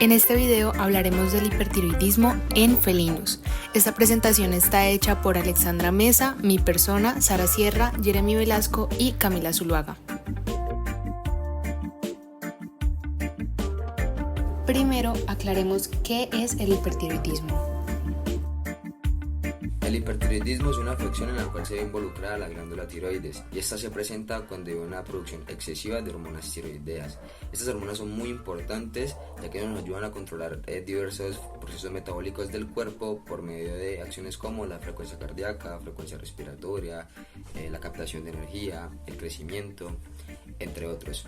En este video hablaremos del hipertiroidismo en felinos. Esta presentación está hecha por Alexandra Mesa, mi persona, Sara Sierra, Jeremy Velasco y Camila Zuluaga. Primero, aclaremos qué es el hipertiroidismo. El hipertiroidismo es una afección en la cual se ve involucrada la glándula tiroides y esta se presenta cuando hay una producción excesiva de hormonas tiroideas. Estas hormonas son muy importantes ya que nos ayudan a controlar diversos procesos metabólicos del cuerpo por medio de acciones como la frecuencia cardíaca, frecuencia respiratoria, la captación de energía, el crecimiento, entre otros.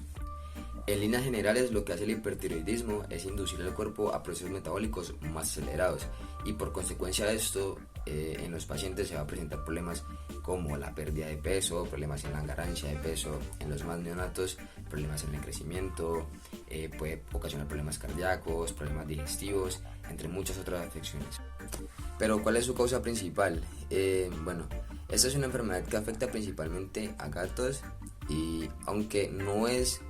En líneas generales, lo que hace el hipertiroidismo es inducir al cuerpo a procesos metabólicos más acelerados y por consecuencia de esto en los pacientes se va a presentar problemas como la pérdida de peso, problemas en la ganancia de peso, en los más neonatos problemas en el crecimiento, puede ocasionar problemas cardíacos, problemas digestivos, entre muchas otras afecciones. Pero ¿cuál es su causa principal? Esta es una enfermedad que afecta principalmente a gatos y aunque no es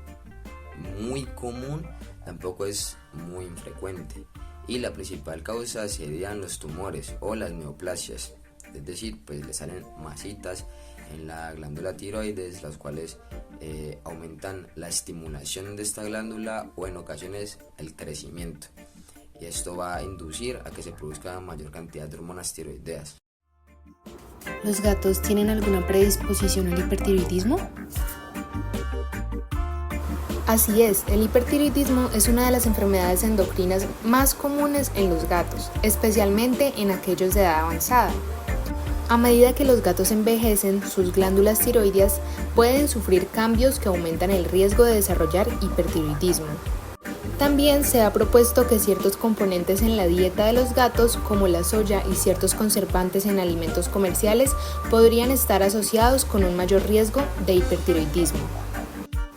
muy común, tampoco es muy infrecuente y la principal causa serían los tumores o las neoplasias, es decir, pues le salen masitas en la glándula tiroides, las cuales aumentan la estimulación de esta glándula o en ocasiones el crecimiento, y esto va a inducir a que se produzca mayor cantidad de hormonas tiroideas. ¿Los gatos tienen alguna predisposición al hipertiroidismo? Así es, el hipertiroidismo es una de las enfermedades endocrinas más comunes en los gatos, especialmente en aquellos de edad avanzada. A medida que los gatos envejecen, sus glándulas tiroideas pueden sufrir cambios que aumentan el riesgo de desarrollar hipertiroidismo. También se ha propuesto que ciertos componentes en la dieta de los gatos, como la soya y ciertos conservantes en alimentos comerciales, podrían estar asociados con un mayor riesgo de hipertiroidismo.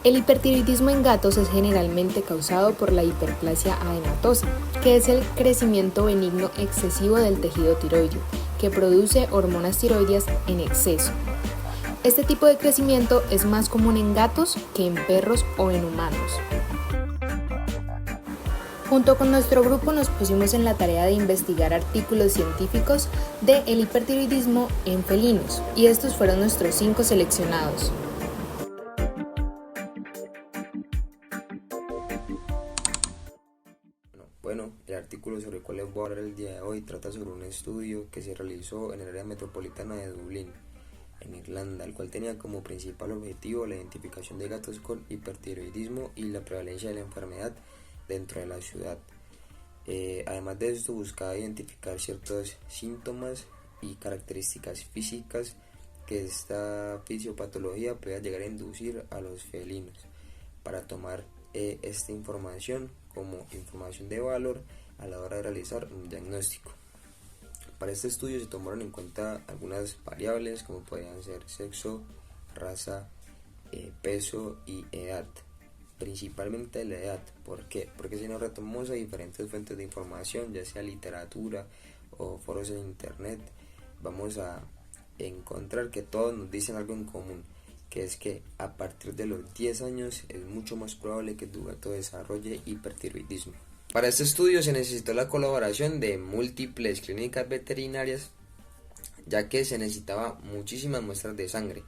El hipertiroidismo en gatos es generalmente causado por la hiperplasia adenosa, que es el crecimiento benigno excesivo del tejido tiroideo, que produce hormonas tiroideas en exceso. Este tipo de crecimiento es más común en gatos que en perros o en humanos. Junto con nuestro grupo nos pusimos en la tarea de investigar artículos científicos de el hipertiroidismo en felinos, y estos fueron nuestros 5 seleccionados. El artículo sobre el cual les voy a hablar el día de hoy trata sobre un estudio que se realizó en el área metropolitana de Dublín, en Irlanda, el cual tenía como principal objetivo la identificación de gatos con hipertiroidismo y la prevalencia de la enfermedad dentro de la ciudad. Además de esto, buscaba identificar ciertos síntomas y características físicas que esta fisiopatología pueda llegar a inducir a los felinos para tomar esta información como información de valor a la hora de realizar un diagnóstico. Para este estudio se tomaron en cuenta algunas variables como podían ser sexo, raza, peso y edad. Principalmente la edad. ¿Por qué? Porque si nos retomamos a diferentes fuentes de información, ya sea literatura o foros en internet, vamos a encontrar que todos nos dicen algo en común, que es que a partir de los 10 años es mucho más probable que tu gato desarrolle hipertiroidismo. Para este estudio se necesitó la colaboración de múltiples clínicas veterinarias, ya que se necesitaba muchísimas muestras de sangre.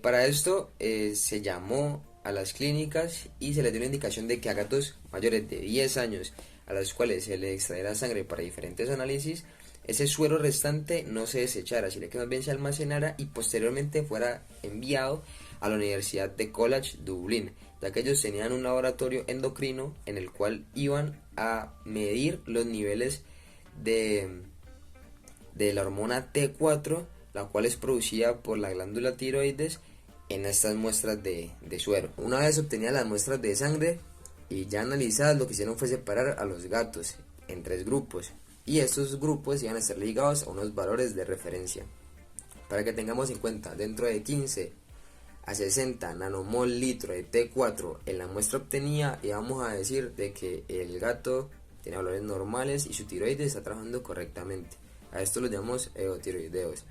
Para esto se llamó a las clínicas y se les dio la indicación de que a gatos mayores de 10 años a los cuales se les extraerá sangre para diferentes análisis, ese suero restante no se desechara, sino que más bien se almacenara y posteriormente fuera enviado a la Universidad de College Dublín, ya que ellos tenían un laboratorio endocrino en el cual iban a medir los niveles de la hormona T4, la cual es producida por la glándula tiroides en estas muestras de suero. Una vez obtenían las muestras de sangre y ya analizadas, lo que hicieron fue separar a los gatos en 3 grupos. Y estos grupos iban a estar ligados a unos valores de referencia. Para que tengamos en cuenta, dentro de 15 a 60 nanomol litro de T4 en la muestra obtenida, íbamos a decir de que el gato tiene valores normales y su tiroides está trabajando correctamente. A esto los llamamos eutiroideos.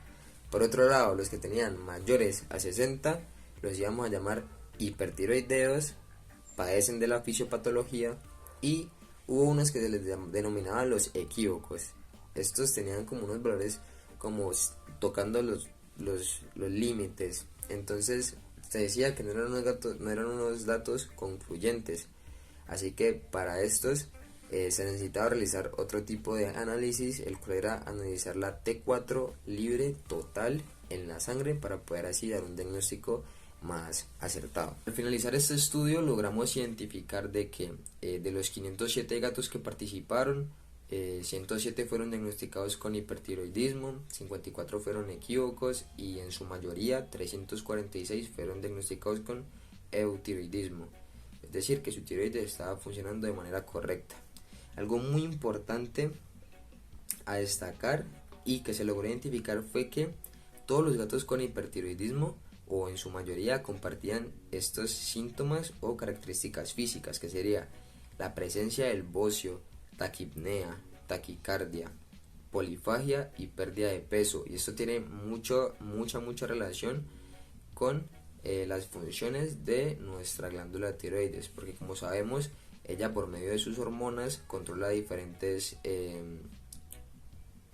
Por otro lado, los que tenían mayores a 60 los íbamos a llamar hipertiroideos, padecen de la fisiopatología, y hubo unos que se les denominaban los equívocos. Estos tenían como unos valores como tocando los límites. Entonces se decía que no eran unos datos concluyentes. Así que para estos se necesitaba realizar otro tipo de análisis, el cual era analizar la T4 libre total en la sangre para poder así dar un diagnóstico más acertado. Al finalizar este estudio logramos identificar de que de los 507 gatos que participaron, 107 fueron diagnosticados con hipertiroidismo, 54 fueron equívocos y en su mayoría 346 fueron diagnosticados con eutiroidismo, es decir, que su tiroides estaba funcionando de manera correcta. Algo muy importante a destacar y que se logró identificar fue que todos los gatos con hipertiroidismo o en su mayoría compartían estos síntomas o características físicas, que sería la presencia del bocio, taquipnea, taquicardia, polifagia y pérdida de peso. Y esto tiene mucha relación con las funciones de nuestra glándula tiroides, porque como sabemos, ella por medio de sus hormonas controla diferentes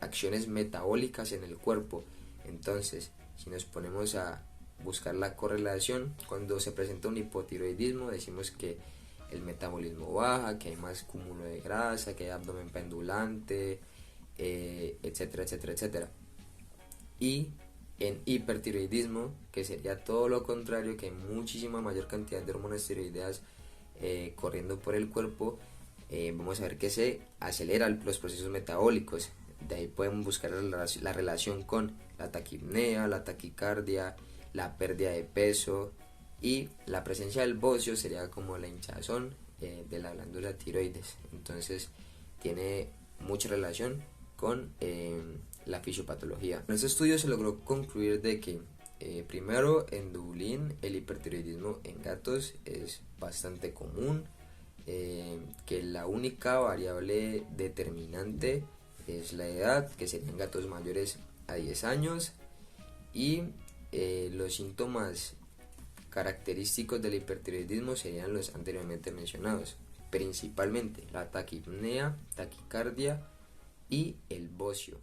acciones metabólicas en el cuerpo. Entonces, si nos ponemos a buscar la correlación, cuando se presenta un hipotiroidismo decimos que el metabolismo baja, que hay más cúmulo de grasa, que hay abdomen pendulante, etcétera. Y en hipertiroidismo, que sería todo lo contrario, que hay muchísima mayor cantidad de hormonas tiroideas corriendo por el cuerpo, vamos a ver que se aceleran los procesos metabólicos. De ahí podemos buscar la relación con la taquipnea, la taquicardia, la pérdida de peso, y la presencia del bocio sería como la hinchazón de la glándula tiroides. Entonces tiene mucha relación con la fisiopatología. En este estudio se logró concluir de que primero, en Dublín el hipertiroidismo en gatos es bastante común, que la única variable determinante es la edad, que serían gatos mayores a 10 años, y los síntomas característicos del hipertiroidismo serían los anteriormente mencionados, principalmente la taquipnea, taquicardia y el bocio.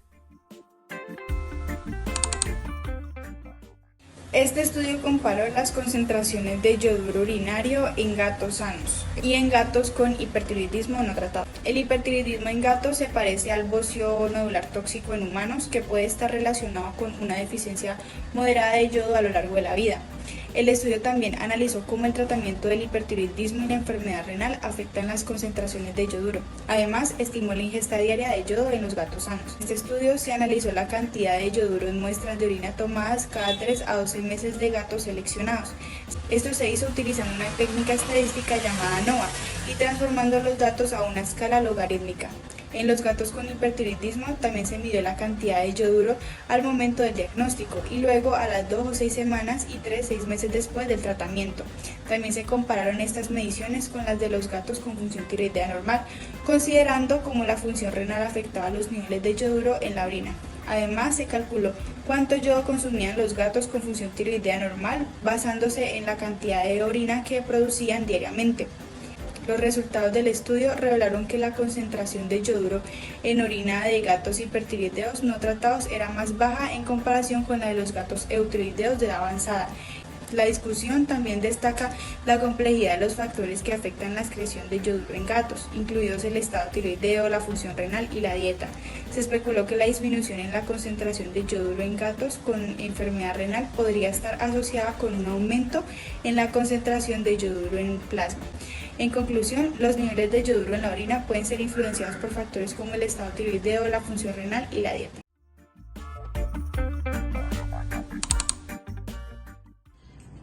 Este estudio comparó las concentraciones de yoduro urinario en gatos sanos y en gatos con hipertiroidismo no tratado. El hipertiroidismo en gatos se parece al bocio nodular tóxico en humanos, que puede estar relacionado con una deficiencia moderada de yodo a lo largo de la vida. El estudio también analizó cómo el tratamiento del hipertiroidismo y la enfermedad renal afectan las concentraciones de yoduro. Además, estimó la ingesta diaria de yodo en los gatos sanos. En este estudio se analizó la cantidad de yoduro en muestras de orina tomadas cada 3 a 12 meses de gatos seleccionados. Esto se hizo utilizando una técnica estadística llamada NOVA y transformando los datos a una escala logarítmica. En los gatos con hipertiroidismo también se midió la cantidad de yoduro al momento del diagnóstico y luego a las 2 o 6 semanas y 3-6 meses después del tratamiento. También se compararon estas mediciones con las de los gatos con función tiroidea normal, considerando cómo la función renal afectaba los niveles de yoduro en la orina. Además, se calculó cuánto yodo consumían los gatos con función tiroidea normal, basándose en la cantidad de orina que producían diariamente. Los resultados del estudio revelaron que la concentración de yoduro en orina de gatos hipertiroideos no tratados era más baja en comparación con la de los gatos eutiroideos de edad avanzada. La discusión también destaca la complejidad de los factores que afectan la excreción de yoduro en gatos, incluidos el estado tiroideo, la función renal y la dieta. Se especuló que la disminución en la concentración de yoduro en gatos con enfermedad renal podría estar asociada con un aumento en la concentración de yoduro en plasma. En conclusión, los niveles de yoduro en la orina pueden ser influenciados por factores como el estado tiroideo, la función renal y la dieta.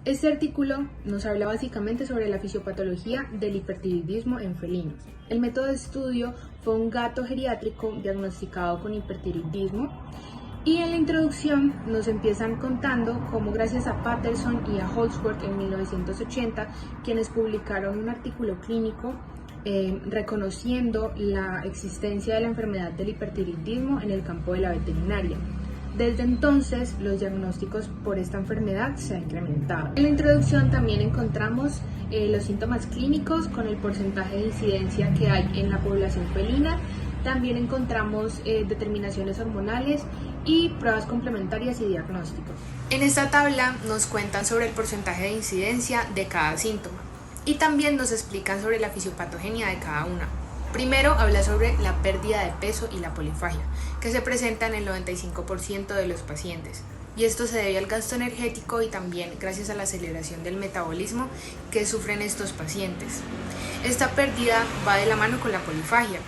Este artículo nos habla básicamente sobre la fisiopatología del hipertiroidismo en felinos. El método de estudio fue un gato geriátrico diagnosticado con hipertiroidismo, y en la introducción nos empiezan contando cómo gracias a Patterson y a Holzworth en 1980, quienes publicaron un artículo clínico reconociendo la existencia de la enfermedad del hipertiroidismo en el campo de la veterinaria. Desde entonces, los diagnósticos por esta enfermedad se han incrementado. En la introducción también encontramos los síntomas clínicos con el porcentaje de incidencia que hay en la población felina. También encontramos determinaciones hormonales y pruebas complementarias y diagnósticos. En esta tabla nos cuentan sobre el porcentaje de incidencia de cada síntoma y también nos explican sobre la fisiopatogenia de cada una. Primero habla sobre la pérdida de peso y la polifagia, que se presenta en el 95% de los pacientes. Y esto se debe al gasto energético y también gracias a la aceleración del metabolismo que sufren estos pacientes. Esta pérdida va de la mano con la polifagia,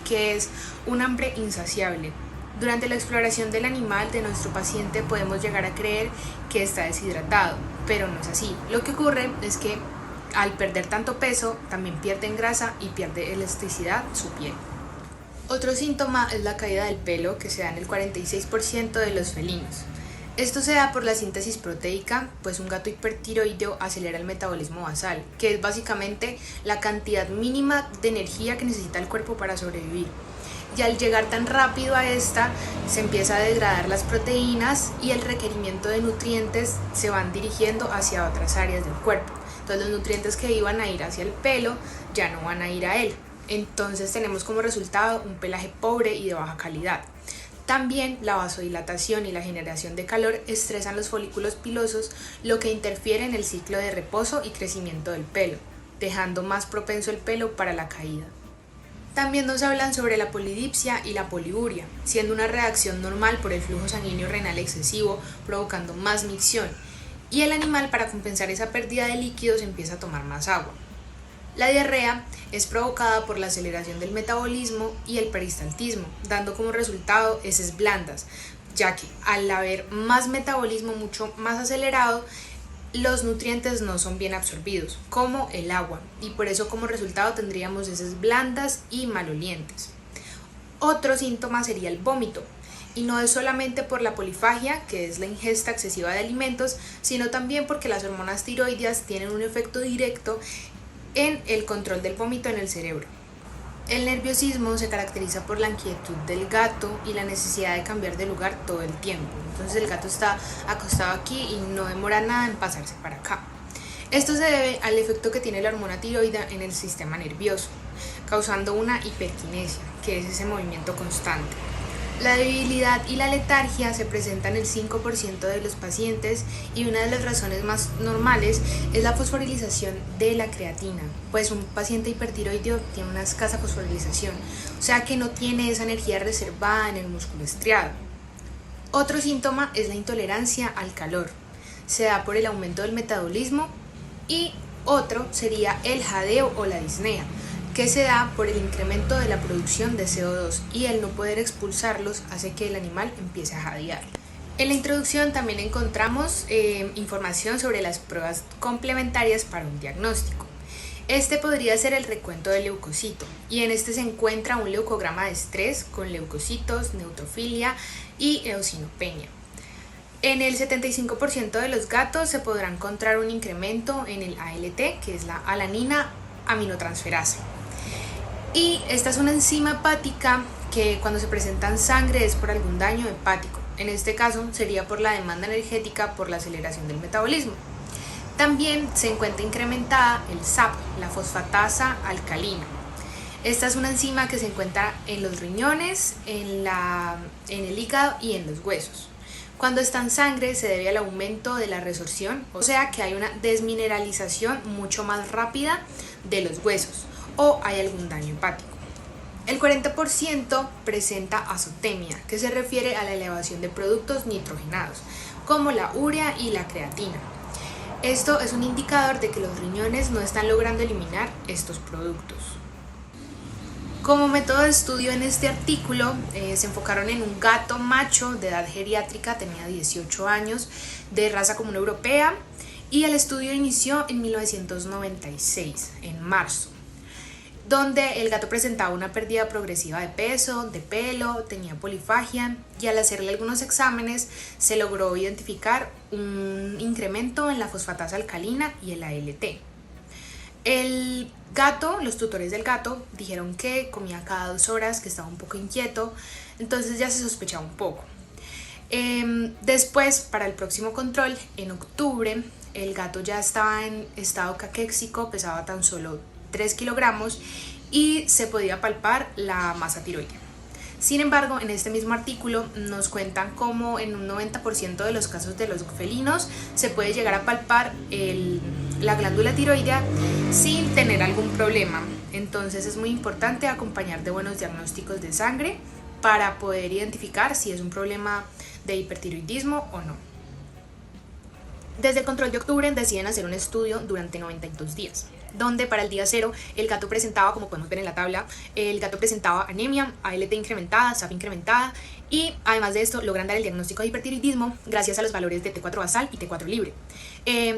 que es un hambre insaciable. Durante la exploración del animal de nuestro paciente podemos llegar a creer que está deshidratado, pero no es así. Lo que ocurre es que al perder tanto peso, también pierden grasa y pierde elasticidad su piel. Otro síntoma es la caída del pelo, que se da en el 46% de los felinos. Esto se da por la síntesis proteica, pues un gato hipertiroideo acelera el metabolismo basal, que es básicamente la cantidad mínima de energía que necesita el cuerpo para sobrevivir. Y al llegar tan rápido a esta, se empieza a degradar las proteínas y el requerimiento de nutrientes se van dirigiendo hacia otras áreas del cuerpo. Entonces los nutrientes que iban a ir hacia el pelo ya no van a ir a él. Entonces tenemos como resultado un pelaje pobre y de baja calidad. También la vasodilatación y la generación de calor estresan los folículos pilosos, lo que interfiere en el ciclo de reposo y crecimiento del pelo, dejando más propenso el pelo para la caída. También nos hablan sobre la polidipsia y la poliuria, siendo una reacción normal por el flujo sanguíneo renal excesivo, provocando más micción, y el animal, para compensar esa pérdida de líquidos, empieza a tomar más agua. La diarrea es provocada por la aceleración del metabolismo y el peristaltismo, dando como resultado heces blandas, ya que al haber más metabolismo mucho más acelerado, los nutrientes no son bien absorbidos, como el agua, y por eso como resultado tendríamos heces blandas y malolientes. Otro síntoma sería el vómito, y no es solamente por la polifagia, que es la ingesta excesiva de alimentos, sino también porque las hormonas tiroideas tienen un efecto directo en el control del vómito en el cerebro. El nerviosismo se caracteriza por la inquietud del gato y la necesidad de cambiar de lugar todo el tiempo. Entonces el gato está acostado aquí y no demora nada en pasarse para acá. Esto se debe al efecto que tiene la hormona tiroidea en el sistema nervioso, causando una hiperquinesia, que es ese movimiento constante. La debilidad y la letargia se presentan en el 5% de los pacientes y una de las razones más normales es la fosforilización de la creatina, pues un paciente hipertiroideo tiene una escasa fosforilización, o sea que no tiene esa energía reservada en el músculo estriado. Otro síntoma es la intolerancia al calor, se da por el aumento del metabolismo, y otro sería el jadeo o la disnea, que se da por el incremento de la producción de CO2 y el no poder expulsarlos hace que el animal empiece a jadear. En la introducción también encontramos información sobre las pruebas complementarias para un diagnóstico. Este podría ser el recuento del leucocito, y en este se encuentra un leucograma de estrés con leucocitos, neutrofilia y eosinopenia. En el 75% de los gatos se podrá encontrar un incremento en el ALT, que es la alanina aminotransferasa. Y esta es una enzima hepática que cuando se presenta en sangre es por algún daño hepático. En este caso sería por la demanda energética por la aceleración del metabolismo. También se encuentra incrementada el SAP, la fosfatasa alcalina. Esta es una enzima que se encuentra en los riñones, en el hígado y en los huesos. Cuando está en sangre se debe al aumento de la resorción, o sea que hay una desmineralización mucho más rápida de los huesos o hay algún daño hepático. El 40% presenta azotemia, que se refiere a la elevación de productos nitrogenados, como la urea y la creatina. Esto es un indicador de que los riñones no están logrando eliminar estos productos. Como método de estudio en este artículo se enfocaron en un gato macho de edad geriátrica, tenía 18 años, de raza común europea, y el estudio inició en 1996, en marzo, donde el gato presentaba una pérdida progresiva de peso, de pelo, tenía polifagia, y al hacerle algunos exámenes se logró identificar un incremento en la fosfatasa alcalina y el ALT. El gato, los tutores del gato, dijeron que comía cada 2 horas, que estaba un poco inquieto, entonces ya se sospechaba un poco. Después, para el próximo control, en octubre, el gato ya estaba en estado caquéxico, pesaba tan solo 3 kilogramos y se podía palpar la masa tiroidea. Sin embargo, en este mismo artículo nos cuentan cómo en un 90% de los casos de los felinos se puede llegar a palpar la glándula tiroidea sin tener algún problema. Entonces es muy importante acompañar de buenos diagnósticos de sangre para poder identificar si es un problema de hipertiroidismo o no. Desde el control de octubre deciden hacer un estudio durante 92 días, donde para el día 0 el gato presentaba, como podemos ver en la tabla, el gato presentaba anemia, ALT incrementada, SAP incrementada, y además de esto logran dar el diagnóstico de hipertiroidismo gracias a los valores de T4 basal y T4 libre.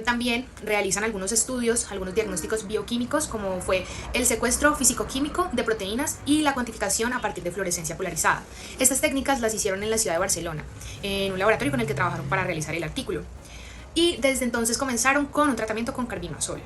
También realizan algunos estudios, algunos diagnósticos bioquímicos, como fue el secuestro físico-químico de proteínas y la cuantificación a partir de fluorescencia polarizada. Estas técnicas las hicieron en la ciudad de Barcelona, en un laboratorio con el que trabajaron para realizar el artículo. Y desde entonces comenzaron con un tratamiento con carbimazol.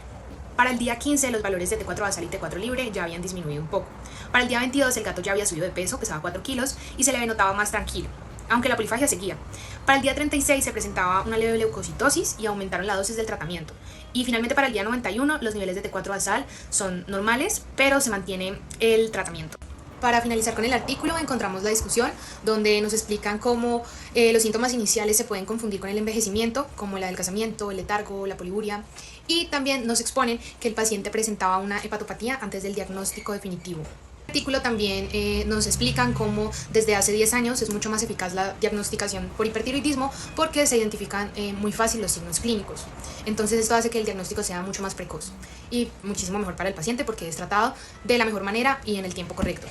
Para el día 15 los valores de T4 basal y T4 libre ya habían disminuido un poco. Para el día 22 el gato ya había subido de peso, pesaba 4 kilos y se le notaba más tranquilo, aunque la polifagia seguía. Para el día 36 se presentaba una leve leucocitosis y aumentaron la dosis del tratamiento. Y finalmente para el día 91 los niveles de T4 basal son normales, pero se mantiene el tratamiento. Para finalizar con el artículo encontramos la discusión donde nos explican cómo los síntomas iniciales se pueden confundir con el envejecimiento, como el adelgazamiento, el letargo, la poliuria, y también nos exponen que el paciente presentaba una hepatopatía antes del diagnóstico definitivo. En el artículo también nos explican cómo desde hace 10 años es mucho más eficaz la diagnosticación por hipertiroidismo porque se identifican muy fácil los signos clínicos. Entonces esto hace que el diagnóstico sea mucho más precoz y muchísimo mejor para el paciente porque es tratado de la mejor manera y en el tiempo correcto.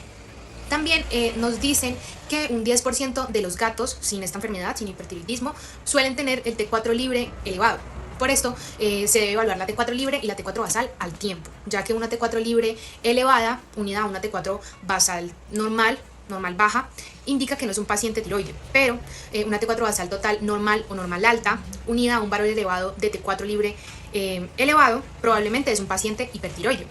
También nos dicen que un 10% de los gatos sin esta enfermedad, sin hipertiroidismo, suelen tener el T4 libre elevado. Por esto se debe evaluar la T4 libre y la T4 basal al tiempo, ya que una T4 libre elevada unida a una T4 basal normal baja, indica que no es un paciente tiroideo, pero una T4 basal total normal o normal alta unida a un valor elevado de T4 libre elevado probablemente es un paciente hipertiroideo.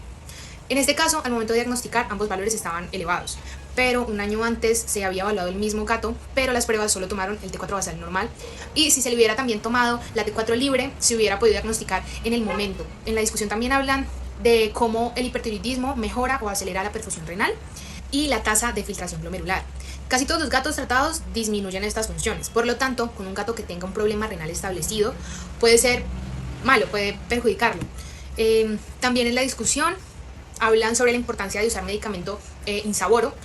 En este caso, al momento de diagnosticar, ambos valores estaban elevados, pero un año antes se había evaluado el mismo gato, pero las pruebas solo tomaron el T4 basal normal, y si se le hubiera también tomado la T4 libre, se hubiera podido diagnosticar en el momento. En la discusión también hablan de cómo el hipertiroidismo mejora o acelera la perfusión renal y la tasa de filtración glomerular. Casi todos los gatos tratados disminuyen estas funciones, por lo tanto, con un gato que tenga un problema renal establecido, puede ser malo, puede perjudicarlo. También en la discusión hablan sobre la importancia de usar medicamento insaboro,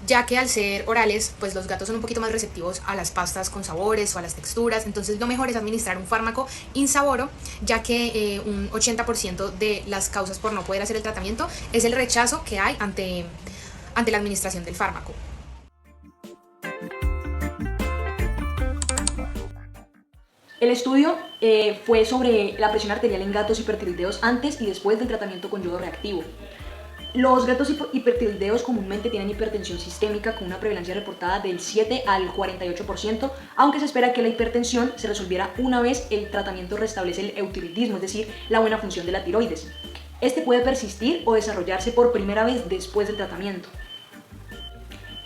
ya que al ser orales, pues los gatos son un poquito más receptivos a las pastas con sabores o a las texturas, entonces lo mejor es administrar un fármaco insaboro, ya que un 80% de las causas por no poder hacer el tratamiento es el rechazo que hay ante la administración del fármaco. El estudio fue sobre la presión arterial en gatos hipertiroideos antes y después del tratamiento con yodo reactivo. Los gatos hipertiroideos comúnmente tienen hipertensión sistémica con una prevalencia reportada del 7 al 48%, aunque se espera que la hipertensión se resolviera una vez el tratamiento restablece el eutiroidismo, es decir, la buena función de la tiroides. Este puede persistir o desarrollarse por primera vez después del tratamiento.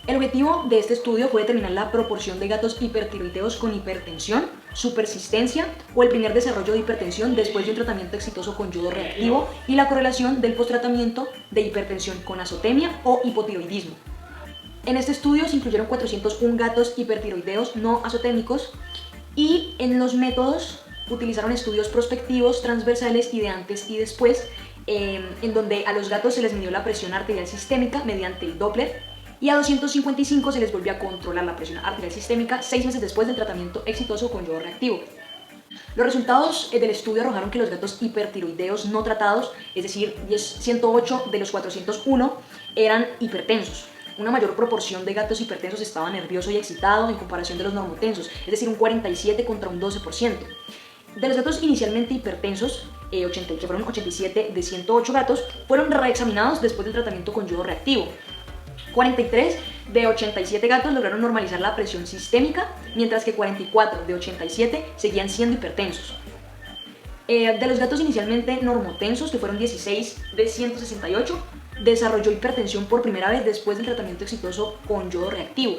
El objetivo de este estudio fue determinar la proporción de gatos hipertiroideos con hipertensión, su persistencia o el primer desarrollo de hipertensión después de un tratamiento exitoso con yodo reactivo y la correlación del posttratamiento de hipertensión con azotemia o hipotiroidismo. En este estudio se incluyeron 401 gatos hipertiroideos no azotémicos y en los métodos utilizaron estudios prospectivos, transversales y de antes y después, en donde a los gatos se les midió la presión arterial sistémica mediante el Doppler y a 255 se les volvió a controlar la presión arterial sistémica 6 meses después del tratamiento exitoso con yodo reactivo. Los resultados del estudio arrojaron que los gatos hipertiroideos no tratados, es decir, 108 de los 401, eran hipertensos. Una mayor proporción de gatos hipertensos estaba nervioso y excitado en comparación de los normotensos, es decir, un 47 contra un 12%. De los gatos inicialmente hipertensos, que fueron 87 de 108 gatos, fueron reexaminados después del tratamiento con yodo reactivo. 43 de 87 gatos lograron normalizar la presión sistémica, mientras que 44 de 87 seguían siendo hipertensos. De los gatos inicialmente normotensos, que fueron 16 de 168, desarrolló hipertensión por primera vez después del tratamiento exitoso con yodo reactivo.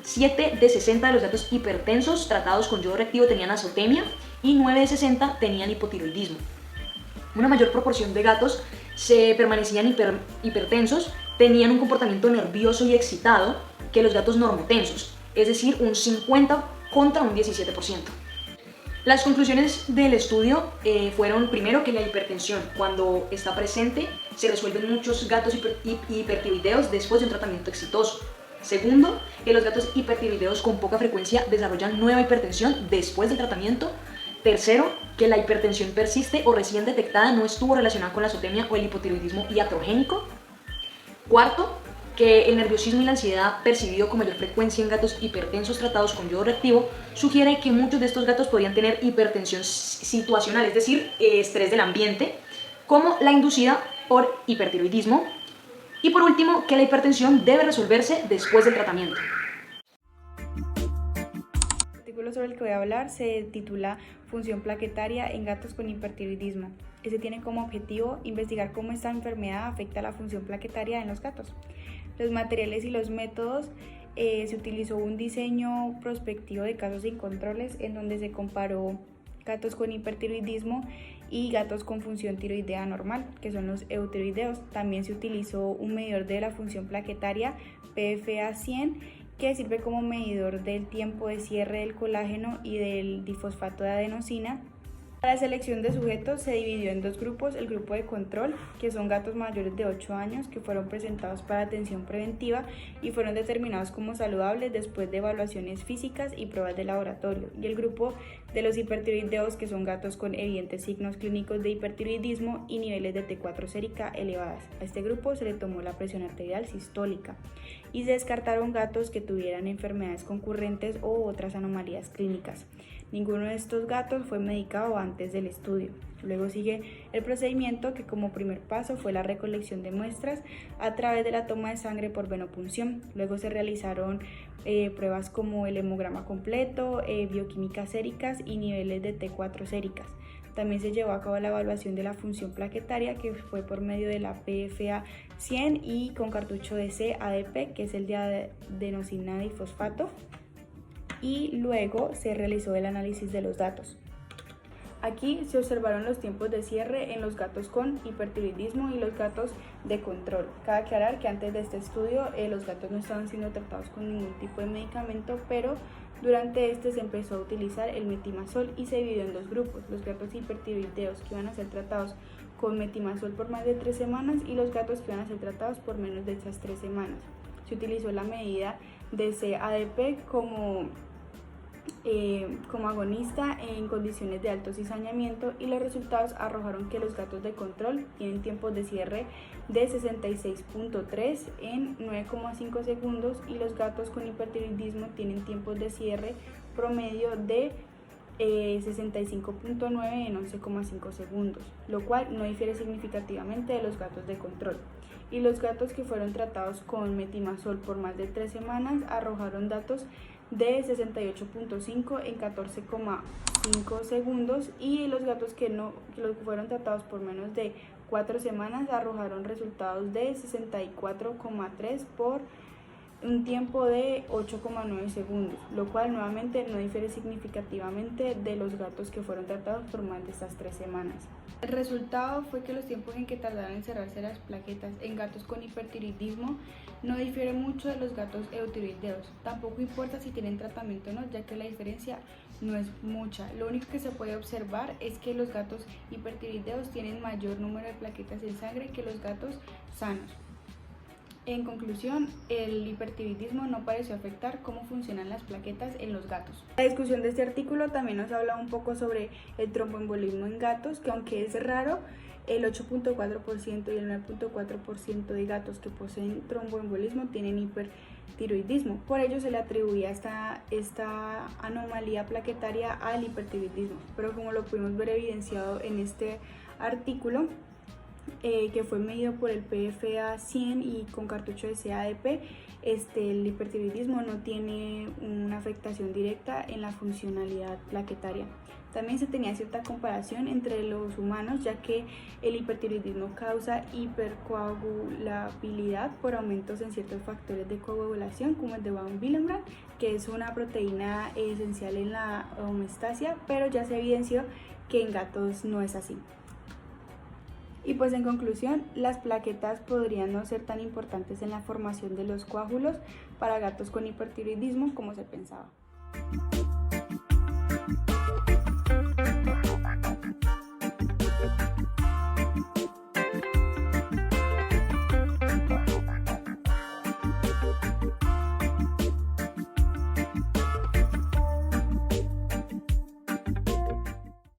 7 de 60 de los gatos hipertensos tratados con yodo reactivo tenían azotemia y 9 de 60 tenían hipotiroidismo. Una mayor proporción de gatos se permanecían hipertensos, tenían un comportamiento nervioso y excitado que los gatos normotensos, es decir, un 50 contra un 17%. Las conclusiones del estudio fueron, primero, que la hipertensión, cuando está presente, se resuelve en muchos gatos hipertiroideos después de un tratamiento exitoso. Segundo, que los gatos hipertiroideos con poca frecuencia desarrollan nueva hipertensión después del tratamiento. Tercero, que la hipertensión persiste o recién detectada no estuvo relacionada con la azotemia o el hipotiroidismo iatrogénico. Cuarto, que el nerviosismo y la ansiedad percibido con mayor frecuencia en gatos hipertensos tratados con yodo reactivo sugiere que muchos de estos gatos podrían tener hipertensión situacional, es decir, estrés del ambiente, como la inducida por hipertiroidismo. Y por último, que la hipertensión debe resolverse después del tratamiento. El artículo sobre el que voy a hablar se titula Función plaquetaria en gatos con hipertiroidismo. Este tiene como objetivo investigar cómo esta enfermedad afecta la función plaquetaria en los gatos. Los materiales y los métodos, se utilizó un diseño prospectivo de casos sin controles en donde se comparó gatos con hipertiroidismo y gatos con función tiroidea normal, que son los eutiroideos. También se utilizó un medidor de la función plaquetaria, PFA 100, que sirve como medidor del tiempo de cierre del colágeno y del difosfato de adenosina. La selección de sujetos se dividió en dos grupos: el grupo de control, que son gatos mayores de 8 años que fueron presentados para atención preventiva y fueron determinados como saludables después de evaluaciones físicas y pruebas de laboratorio, y el grupo de los hipertiroideos, que son gatos con evidentes signos clínicos de hipertiroidismo y niveles de T4 sérica elevadas. A este grupo se le tomó la presión arterial sistólica y se descartaron gatos que tuvieran enfermedades concurrentes o otras anomalías clínicas. Ninguno de estos gatos fue medicado antes del estudio. Luego sigue el procedimiento, que como primer paso fue la recolección de muestras a través de la toma de sangre por venopunción. Luego se realizaron pruebas como el hemograma completo, bioquímicas séricas y niveles de T4 séricas. También se llevó a cabo la evaluación de la función plaquetaria, que fue por medio de la PFA 100 y con cartucho de C-ADP, que es el de adenosina difosfato. Y luego se realizó el análisis de los datos. Aquí se observaron los tiempos de cierre en los gatos con hipertiroidismo y los gatos de control. Cabe aclarar que antes de este estudio los gatos no estaban siendo tratados con ningún tipo de medicamento, pero durante este se empezó a utilizar el metimazol y se dividió en dos grupos: los gatos hipertiroideos, que iban a ser tratados con metimazol por más de 3 semanas, y los gatos que iban a ser tratados por menos de esas 3 semanas. Se utilizó la medida de CADP como agonista en condiciones de alto cizañamiento, y los resultados arrojaron que los gatos de control tienen tiempos de cierre de 66.3 en 9,5 segundos y los gatos con hipertiroidismo tienen tiempos de cierre promedio de 65.9 en 11,5 segundos, lo cual no difiere significativamente de los gatos de control. Y los gatos que fueron tratados con metimazol por más de 3 semanas arrojaron datos de 68.5 en 14,5 segundos, y los gatos que fueron tratados por menos de 4 semanas arrojaron resultados de 64,3 por un tiempo de 8,9 segundos, lo cual nuevamente no difiere significativamente de los gatos que fueron tratados por más de estas 3 semanas. El resultado fue que los tiempos en que tardaron en cerrarse las plaquetas en gatos con hipertiroidismo no difiere mucho de los gatos eutiroideos. Tampoco importa si tienen tratamiento o no, ya que la diferencia no es mucha. Lo único que se puede observar es que los gatos hipertiroideos tienen mayor número de plaquetas en sangre que los gatos sanos. En conclusión, el hipertiroidismo no pareció afectar cómo funcionan las plaquetas en los gatos. La discusión de este artículo también nos habla un poco sobre el tromboembolismo en gatos, que aunque es raro, el 8.4% y el 9.4% de gatos que poseen tromboembolismo tienen hipertiroidismo. Por ello se le atribuía esta anomalía plaquetaria al hipertiroidismo. Pero como lo pudimos ver evidenciado en este artículo, que fue medido por el PFA 100 y con cartucho de CADP, el hipertiroidismo no tiene una afectación directa en la funcionalidad plaquetaria. También se tenía cierta comparación entre los humanos, ya que el hipertiroidismo causa hipercoagulabilidad por aumentos en ciertos factores de coagulación, como el de von Willebrand, que es una proteína esencial en la homeostasia, pero ya se evidenció que en gatos no es así. Y pues en conclusión, las plaquetas podrían no ser tan importantes en la formación de los coágulos para gatos con hipertiroidismo como se pensaba.